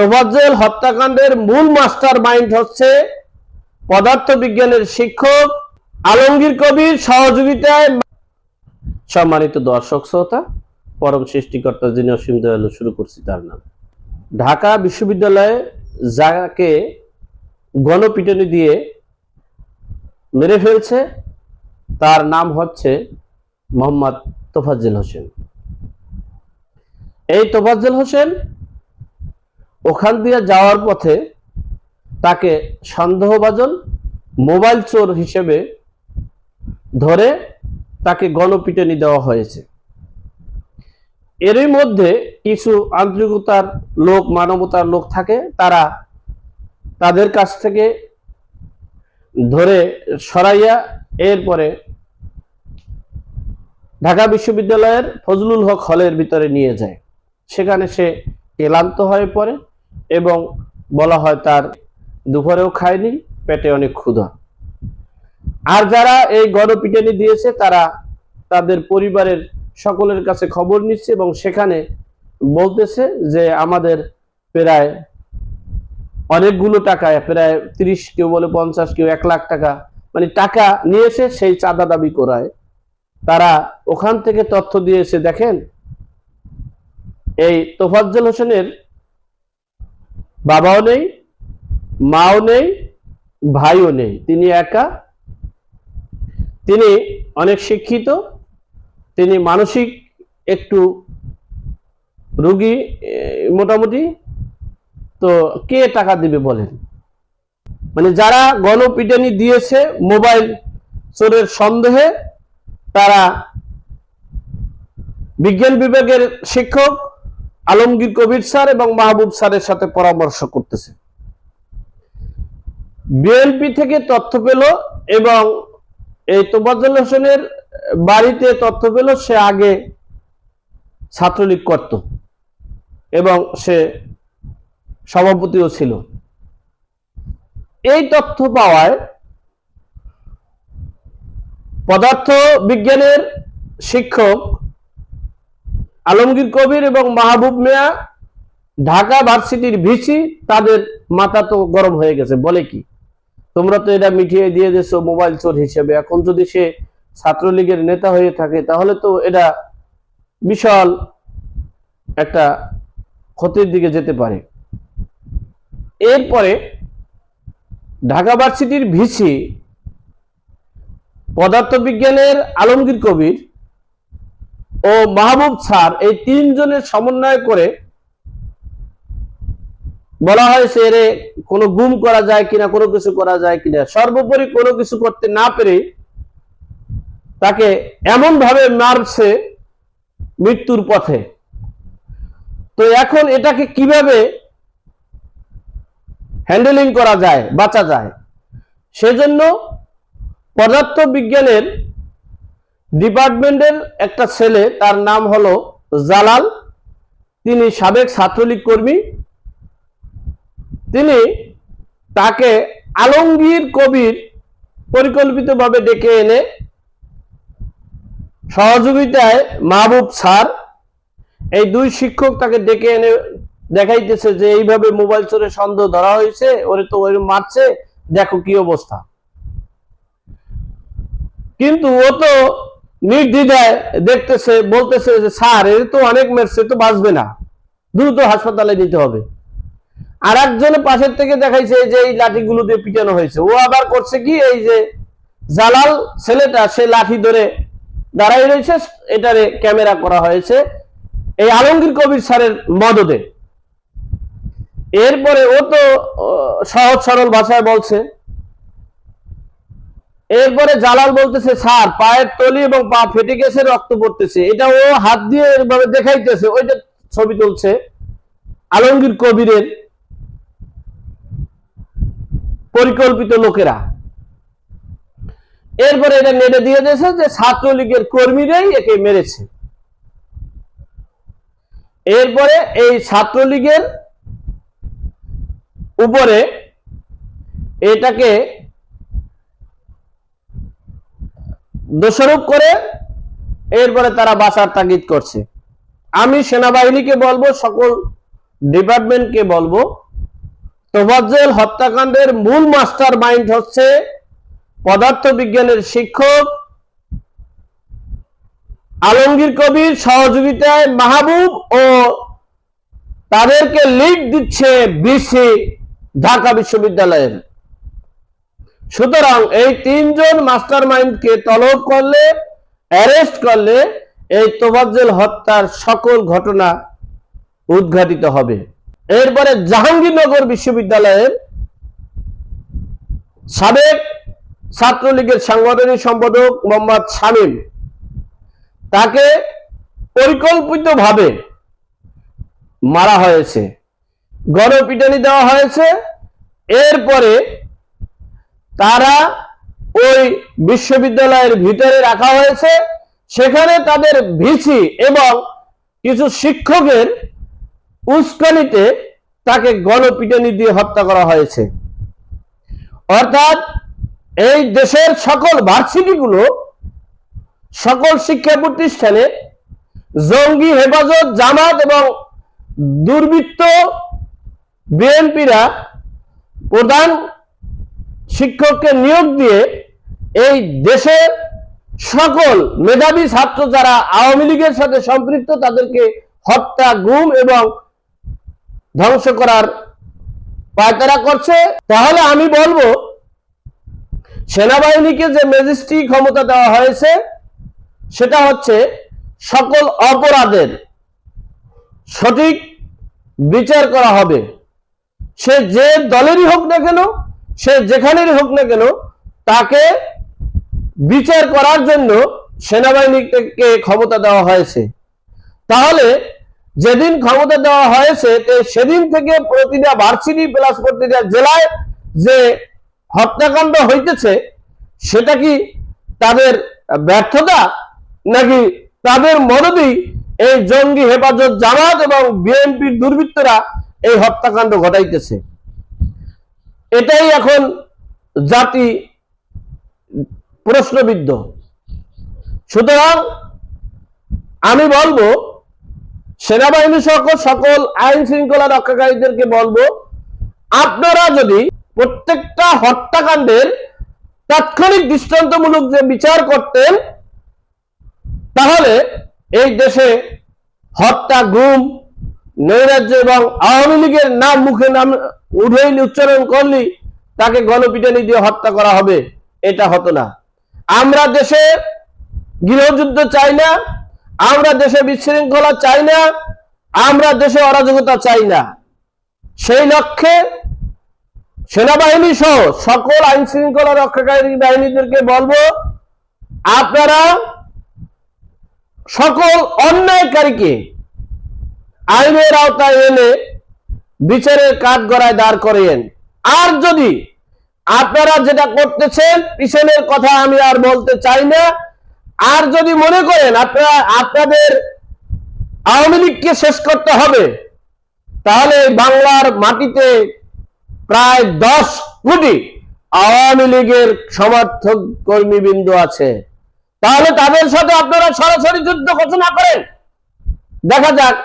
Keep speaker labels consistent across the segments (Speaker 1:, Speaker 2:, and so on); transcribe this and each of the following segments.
Speaker 1: তোফাজ্জল হত্যাকাণ্ডের মূল master mind হচ্ছে পদার্থবিজ্ঞানের শিক্ষক আলমগীর কবির সহযোগিতায়। সম্মানিত দর্শক শ্রোতা, পরম সৃষ্টিকর্তা যিনি অসীম দয়ালু, শুরু করছি তার নাম। ঢাকা বিশ্ববিদ্যালয়ে যাকে গণপিটুনি দিয়ে মেরে ফেলছে তার নাম হচ্ছে মোহাম্মদ তোফাজ্জল হোসেন। এই তোফাজ্জল হোসেন ওখান দিয়ে যাওয়ার পথে তাকে সন্দেহভাজন মোবাইল চোর হিসেবে ধরে তাকে গণপিটুনি দেওয়া হয়েছে। এরই মধ্যে কিছু আন্তরিকতার লোক, মানবতার লোক থাকে, তারা তাদের কাছ থেকে ধরে সরাইয়া এরপরে ঢাকা বিশ্ববিদ্যালয়ের ফজলুল হক হলের ভিতরে নিয়ে যায়। সেখানে সে ক্লান্ত হয়ে পড়ে এবং বলা হয় তার দুপুরেও খায়নি, পেটে অনেক ক্ষুধা। আর যারা এই গণপিটুনি দিয়েছে তারা তাদের পরিবারের সকলের কাছে খবর নিচ্ছে এবং সেখানে বলতেছে যে আমাদের প্রায় অনেকগুলো টাকা, প্রায় 30, কেউ বলে 50, কেউ 1 লাখ টাকা, মানে টাকা নিয়েছে, সেই চাঁদা দাবি করায় তারা ওখান থেকে তথ্য দিয়েছে। দেখেন, এই তোফাজ্জল হোসেনের বাবাও নেই, মাও নেই, ভাইও নেই, তিনি একা। তিনি অনেক শিক্ষিত, তিনি মানসিক একটু রোগী মোটামুটি। তো কে টাকা দিবে বলেন? মানে যারা গণপিটুনি দিয়েছে মোবাইল চোরের সন্দেহে, তারা বিজ্ঞান বিভাগের শিক্ষক আলমগীর কবির স্যার এবং মাহবুব স্যারের সাথে পরামর্শ করতেছে। বিএনপি থেকে তথ্য পেল এবং এই তোফাজ্জল হোসেনের বাড়িতে তথ্য পেল সে আগে ছাত্রলীগ করত এবং সে সভাপতিও ছিল। এই তথ্য পাওয়ায় পদার্থ বিজ্ঞানের শিক্ষক আলমগীর কবির এবং মাহবুব মিয়া, ঢাকা ভার্সিটির ভিসি, তাদের মাথা তো গরম হয়ে গেছে। বলে কি, তোমরা তো এটা মিটিয়ে দিয়ে দিয়েছো মোবাইল চোর হিসেবে, এখন যদি সে ছাত্রলীগের নেতা হয়ে থাকে তাহলে তো এটা বিশাল একটা ক্ষতির দিকে যেতে পারে। এরপরে ঢাকা ভার্সিটির ভিসি, পদার্থবিজ্ঞানের আলমগীর কবির ও মাহবুব স্যার, এই 3 জনের সমন্বয় করে বলা হয়েছে এরে কোনো গুম করা যায় কিনা, কোনো কিছু করা যায় কিনা। সর্বোপরি কোনো কিছু করতে না পেরে তাকে এমন ভাবে মারছে মৃত্যুর পথে। তো এখন এটাকে কিভাবে হ্যান্ডেলিং করা যায়, বাঁচা যায়, সেজন্য পদার্থ বিজ্ঞানের ডিপার্টমেন্টের একটা ছেলে, তার নাম হলো জালাল, তিনি সাবেক ছাত্রলীগ কর্মী, তিনি তাকে আলমগীর কবির পরিকল্পিতভাবে ডেকে এনে সহযোগিতায় মাহবুব স্যার, এই 2 শিক্ষক তাকে ডেকে এনে দেখাইতেছে যে এইভাবে মোবাইল চোরের সন্দেহ ধরা হয়েছে, ওরে তো ওই মারছে, দেখো কি অবস্থা। কিন্তু ও তো নির্দ্বিধায় দেখতেছে, বলতেছে যে স্যার এর তো অনেক মেরছে, তো বাঁচবে না, দ্রুত হাসপাতালে নিতে হবে। আর একজনে পাশের থেকে দেখাইছে যে এই লাঠিগুলো দিয়ে পিটানো হয়েছে। ও আবার করছে কি, এই যে জালাল ছেলেটা, সে লাঠি ধরে দাঁড়াই রয়েছে, এটারে ক্যামেরা করা হয়েছে এই আলমগীর কবির স্যারের মদদে। এরপরে ও তো সহজ সরল ভাষায় বলছে। এরপরে জালাল বলতেছে স্যার পায়ের তলি এবং পা ফেটে গেছে, রক্ত পড়তেছে। এটা ও হাত দিয়ে এভাবে দেখাইতেছে, ওইটা ছবি তুলছে আলমগীর কবিরের পরিকল্পিত লোকেরা। এরপরে এটা নেটে দিয়ে দিয়েছে যে ছাত্রলীগের কর্মীরাই একে মেরেছে। এরপরে এই ছাত্রলীগের উপরে এটাকে দোষারোপ করে এরপরে তারা বাঁচার তাগিদ করছে। আমি সেনাবাহিনীকে বলবো সকল ডিপার্টমেন্টকে বলবো, তোফাজ্জল হত্যাকাণ্ডের মূল মাস্টার মাইন্ড হচ্ছে পদার্থবিজ্ঞানের শিক্ষক আলমগীর কবির সহযোগিতায় মাহবুব ও তাদেরকে লিড দিচ্ছে বিসি ঢাকা বিশ্ববিদ্যালয়ের। সুতরাং এই তিনজন মাস্টার মাইন্ডকে তলব করলে, অ্যারেস্ট করলে এই তোফাজ্জল হত্যার সকল ঘটনা উদ্ঘাটিত হবে। এরপরে জাহাঙ্গীরনগর বিশ্ববিদ্যালয়ের সাবেক ছাত্রলীগের সাংগঠনিক সম্পাদক মোহাম্মদ শামীম, তাকে পরিকল্পিতভাবে মারা হয়েছে, গণপিটানি দেওয়া হয়েছে। এরপরে তারা ওই বিশ্ববিদ্যালয়ের ভিতরে রাখা হয়েছে, সেখানে তাদের ভিসি এবং কিছু শিক্ষকের উস্কানিতে তাকে গণপিটানি দিয়ে হত্যা করা হয়েছে। অর্থাৎ এই দেশের সকল ভার্সিটিগুলো, সকল শিক্ষা প্রতিষ্ঠানে জঙ্গি হেফাজত, জামাত এবং দুর্বৃত্ত বিএনপিরা প্রধান শিক্ষককে নিয়োগ দিয়ে এই দেশের সকল মেধাবী ছাত্র যারা আওয়ামী লীগের সাথে সম্পৃক্ত তাদেরকে হত্যা, গুম এবং ধ্বংস করার পায়তারা করছে। তাহলে আমি বলবো, সেনাবাহিনীকে যে ম্যাজিস্ট্রেট ক্ষমতা দেওয়া হয়েছে সেটা হচ্ছে সকল অপরাধের সঠিক বিচার করা হবে। সে যে দলেরই হোক না কেন, সে যেখানেরই হোক না কেন, তাকে বিচার করার জন্য সেনাবাহিনীকে ক্ষমতা দেওয়া হয়েছে। তাহলে যেদিন ক্ষমতা দেওয়া হয়েছে সেদিন থেকে প্রতিটা ভার্সিটি প্লাস প্রতিটা জেলায় যে হত্যাকাণ্ড হইতেছে, সেটা কি তাদের ব্যর্থতা নাকি তাদের মদতেই এই জঙ্গি হেফাজত, জামাত এবং বিএনপির দুর্বৃত্তরা এই হত্যাকাণ্ড ঘটাইতেছে? এটাই এখন জাতি প্রশ্নবিদ্ধ। সুতরাং আমি বলবো, সেনাবাহিনী সহ সকল আইন শৃঙ্খলা রক্ষাকারীদেরকে বলবো, আপনারা যদি প্রত্যেকটা হত্যাকাণ্ডের তাৎক্ষণিক দৃষ্টান্তমূলক যে বিচার করতেন, তাহলে এই দেশে হত্যা, গুম, নৈরাজ্য এবং আওয়ামী লীগের নাম মুখে নাম উচ্চারণ করলেই তাকে গণপিটানি দিয়ে হত্যা করা হবে, এটা হতো না। আমরা দেশে গৃহযুদ্ধ চাই না, আমরা দেশে বিশৃঙ্খলা চাই না, আমরা দেশে অরাজকতা চাই না। সেই লক্ষ্যে সেনাবাহিনী সহ সকল আইন শৃঙ্খলা রক্ষাকারী বাহিনীদেরকে বলবো, আপনারা সকল অন্যায়কারীকে আইনের আওতায় এনে বিচারের কাঠগড়ায় দাঁড় করেন। আর যদি আপনারা যেটা করতেছেন, পিছনের কথা আমি আর বলতে চাই না, আর যদি মনে করেন আপনারা আপনাদের আওয়ামী লীগকে শেষ করতে হবে, তাহলে বাংলার মাটিতে প্রায় 10 কোটি আওয়ামী লীগের সমর্থক কর্মীবৃন্দ আছে। তাহলে তাদের সাথে আপনারা সরাসরি যুদ্ধ ঘোষণা করেন, দেখা যাক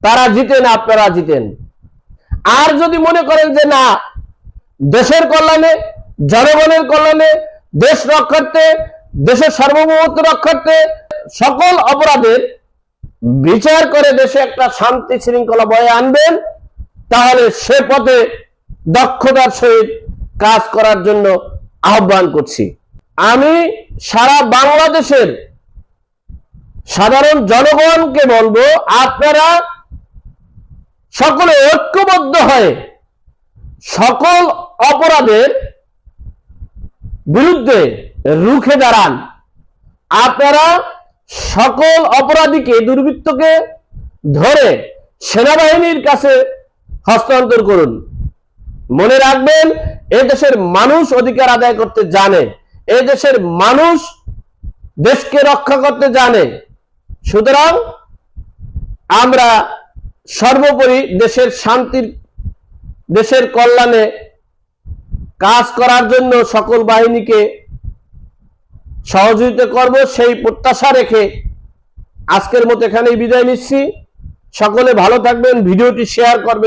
Speaker 1: তারা জিতেন, আপনারা জিতেন। আর যদি মনে করেন যে না, দেশের কল্যাণে, জনগণের কল্যাণে, দেশ রক্ষার্থে, দেশের সার্বভৌমত্ব রক্ষার্থে সকল অপরাধের বিচার করে দেশে একটা শান্তি শৃঙ্খলা বয়ে আনবেন, তাহলে সে পথে দক্ষতার সহিত কাজ করার জন্য আহ্বান করছি। আমি সারা বাংলাদেশের সাধারণ জনগণকে বলবো, আপনারা সকলে ঐক্যবদ্ধ হয়ে সকল অপরাধের বিরুদ্ধে রুখে দাঁড়ান। আপনারা সকল অপরাধীকে, দুর্বৃত্তকে ধরে সেনাবাহিনীর কাছে হস্তান্তর করুন। মনে রাখবেন, এই দেশের মানুষ অধিকার আদায় করতে জানে, এই দেশের মানুষ দেশকে রক্ষা করতে জানে। সুতরাং আমরা সর্বোপরি দেশের শান্তির, দেশের কল্যাণে কাজ করার জন্য সকল বাহিনীকে সহযোগিতা করব, সেই প্রত্যাশা রেখে আজকের মতো এখানেই বিদায় নিচ্ছি। সকলে ভালো থাকবেন, ভিডিওটি শেয়ার করবেন।